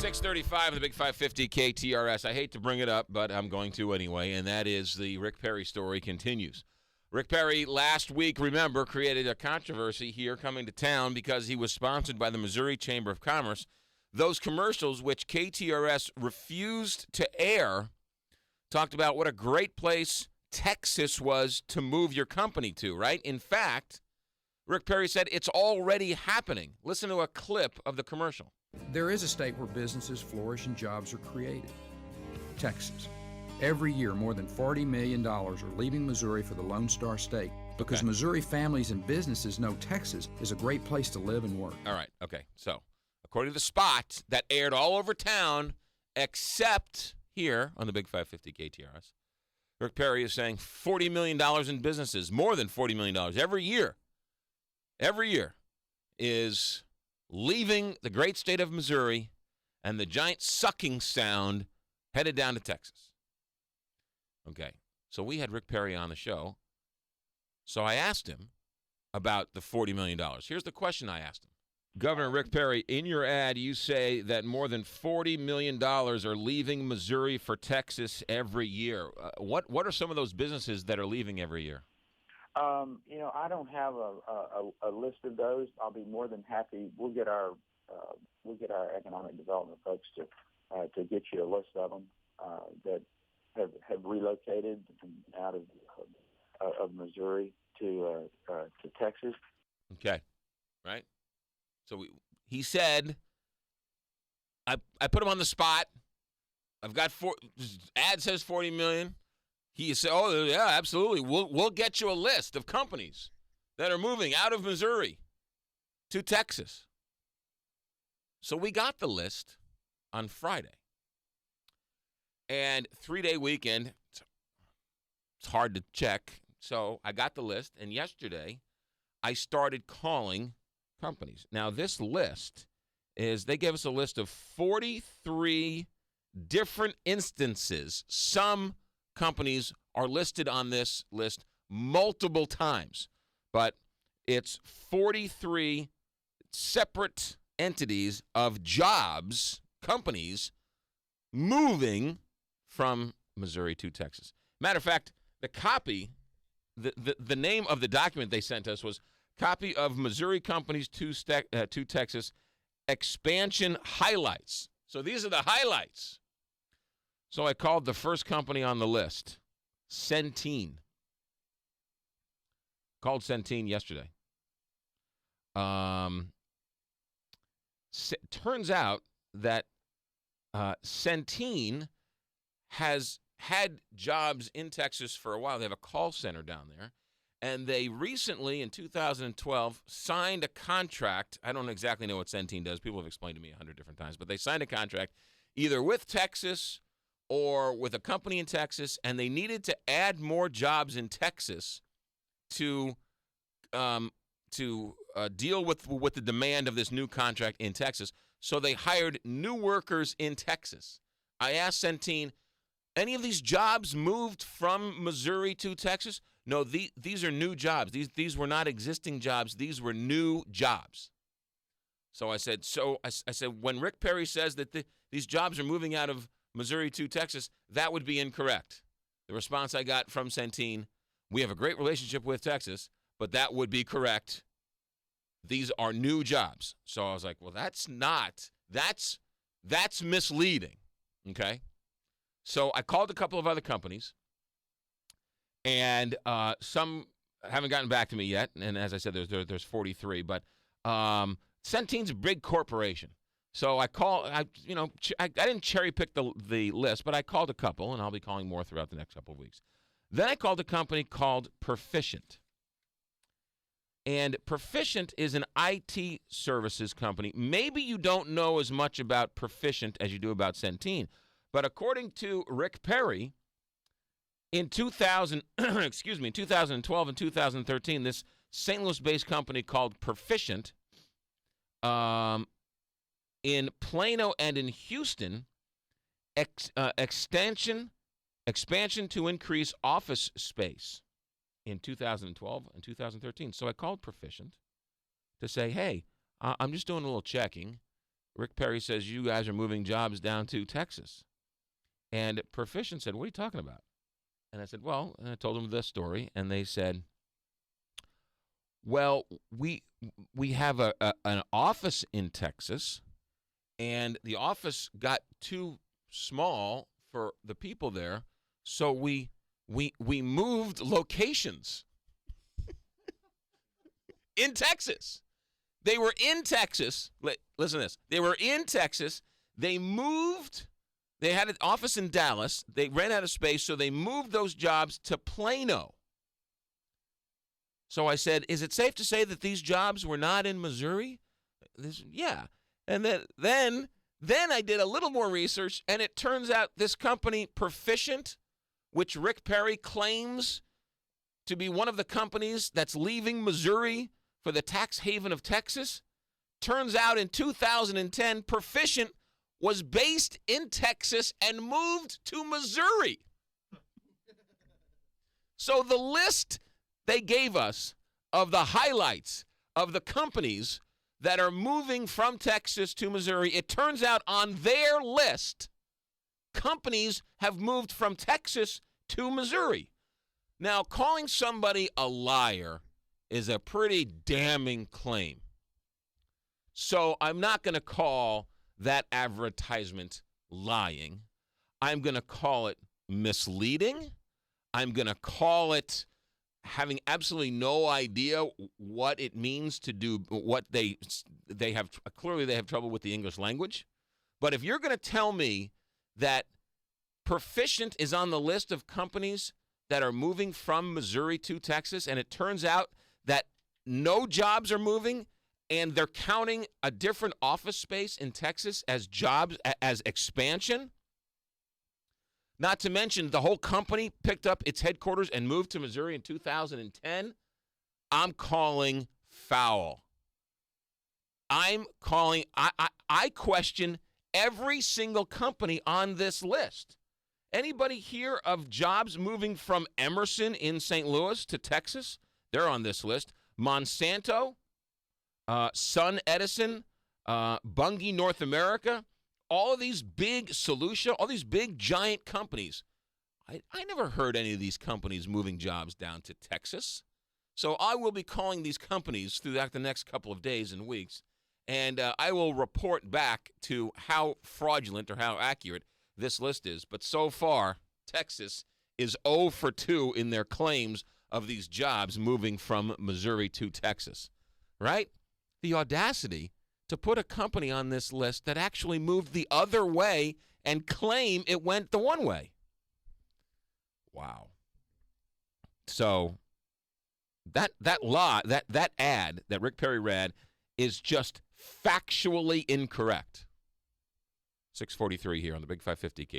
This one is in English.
635 of the Big 550 KTRS. I hate to bring it up, but I'm going to anyway, and that is the Rick Perry story continues. Rick Perry last week, remember, created a controversy here coming to town because he was sponsored by the Missouri Chamber of Commerce. Those commercials, which KTRS refused to air, talked about what a great place Texas was to move your company to, right? In fact, Rick Perry said it's already happening. Listen to a clip of the commercial. There is a state where businesses flourish and jobs are created. Texas. Every year, more than $40 million are leaving Missouri for the Lone Star State because Missouri families and businesses know Texas is a great place to live and work. All right, okay. So, according to the spot that aired all over town, except here on the Big 550 KTRS, Rick Perry is saying $40 million in businesses, more than $40 million every year is leaving the great state of Missouri and the giant sucking sound headed down to Texas. Okay, so we had Rick Perry on the show. So I asked him about the $40 million. Here's the question I asked him. Governor Rick Perry, in your ad, you say that more than $40 million are leaving Missouri for Texas every year. What are some of those businesses that are leaving every year? I don't have a list of those. I'll be more than happy. We'll get our economic development folks to get you a list of them that have relocated out of Missouri to Texas. Okay, right. So he said, I put him on the spot. I've got ad says 40 million. He said, "Oh yeah, absolutely. We'll get you a list of companies that are moving out of Missouri to Texas." So we got the list on Friday, and 3-day weekend. It's hard to check, so I got the list, and yesterday I started calling companies. Now this list they gave us a list of 43 different instances. Some companies are listed on this list multiple times, but it's 43 separate entities of jobs, companies, moving from Missouri to Texas. Matter of fact, the copy, the name of the document they sent us was Copy of Missouri Companies to Texas Expansion Highlights. So these are the highlights. So I called the first company on the list, Centene. Called Centene yesterday. Turns out that Centene has had jobs in Texas for a while. They have a call center down there. And they recently, in 2012, signed a contract. I don't exactly know what Centene does. People have explained to me 100 different times. But they signed a contract either with Texas or with a company in Texas, and they needed to add more jobs in Texas to deal with the demand of this new contract in Texas. So they hired new workers in Texas. I asked Centene, any of these jobs moved from Missouri to Texas? No, these are new jobs. These were not existing jobs. These were new jobs. So I said, when Rick Perry says that these jobs are moving out of Missouri to Texas, that would be incorrect. The response I got from Centene, we have a great relationship with Texas, but that would be correct. These are new jobs. So I was like, well, that's misleading, okay? So I called a couple of other companies, and some haven't gotten back to me yet. And as I said, there's 43, but Centene's a big corporation. So I didn't cherry pick the list, but I called a couple, and I'll be calling more throughout the next couple of weeks. Then I called a company called Proficient. And Proficient is an IT services company. Maybe you don't know as much about Proficient as you do about Centene, but according to Rick Perry, in 2012 and 2013, this St. Louis-based company called Proficient, in Plano and in Houston, expansion to increase office space in 2012 and 2013. So I called Proficient to say, hey, I'm just doing a little checking. Rick Perry says you guys are moving jobs down to Texas. And Proficient said, what are you talking about? And I said, well, and I told them this story, and they said, well, we have an office in Texas, and the office got too small for the people there, so we moved locations in Texas. They were in Texas. Listen to this. They were in Texas. They moved. They had an office in Dallas. They ran out of space, so they moved those jobs to Plano. So I said, is it safe to say that these jobs were not in Missouri? Yeah. And then I did a little more research, and it turns out this company, Proficient, which Rick Perry claims to be one of the companies that's leaving Missouri for the tax haven of Texas, turns out in 2010, Proficient was based in Texas and moved to Missouri. So the list they gave us of the highlights of the companies that are moving from Texas to Missouri, it turns out on their list, companies have moved from Texas to Missouri. Now, calling somebody a liar is a pretty damning claim. So I'm not going to call that advertisement lying. I'm going to call it misleading. I'm going to call it having absolutely no idea what it means to do what they have. Clearly, they have trouble with the English language. But if you're going to tell me that Proficient is on the list of companies that are moving from Missouri to Texas, and it turns out that no jobs are moving, and they're counting a different office space in Texas as jobs, as expansion, not to mention the whole company picked up its headquarters and moved to Missouri in 2010, I'm calling foul. I question every single company on this list. Anybody hear of jobs moving from Emerson in St. Louis to Texas? They're on this list. Monsanto, Sun Edison, Bunge North America, all of these big Solutia, all these big giant companies. I never heard any of these companies moving jobs down to Texas. So I will be calling these companies throughout the next couple of days and weeks, and I will report back to how fraudulent or how accurate this list is. But so far, Texas is 0 for 2 in their claims of these jobs moving from Missouri to Texas, right? The audacity to put a company on this list that actually moved the other way and claim it went the one way. Wow. So that ad that Rick Perry read is just factually incorrect. 6:43 here on the Big 550 KT.